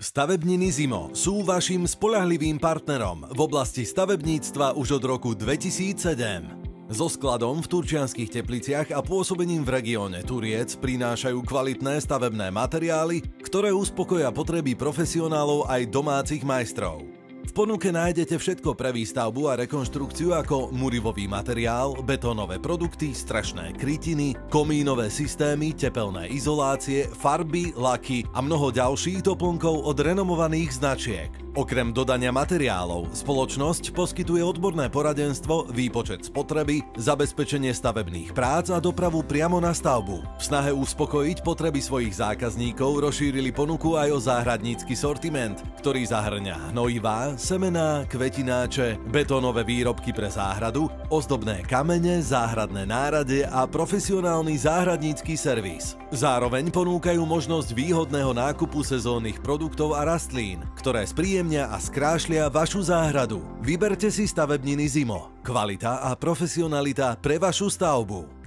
Stavebniny Zimo sú vašim spoľahlivým partnerom v oblasti stavebníctva už od roku 2007. So skladom v Turčianskych Tepliciach a pôsobením v regióne Turiec prinášajú kvalitné stavebné materiály, ktoré uspokoja potreby profesionálov aj domácich majstrov. V ponuke nájdete všetko pre výstavbu a rekonštrukciu ako murivový materiál, betónové produkty, strašné krytiny, komínové systémy, tepelné izolácie, farby, laky a mnoho ďalších doplnkov od renomovaných značiek. Okrem dodania materiálov, spoločnosť poskytuje odborné poradenstvo, výpočet spotreby, zabezpečenie stavebných prác a dopravu priamo na stavbu. V snahe uspokojiť potreby svojich zákazníkov rozšírili ponuku aj o záhradnícky sortiment, ktorý zahŕňa hnojivá, semená, kvetináče, betónové výrobky pre záhradu, ozdobné kamene, záhradné nárade a profesionálny záhradnícky servis. Zároveň ponúkajú možnosť výhodného nákupu sezónnych produktov a rastlín, ktoré spríjemnia a skrášlia vašu záhradu. Vyberte si stavebniny Zimo. Kvalita a profesionalita pre vašu stavbu.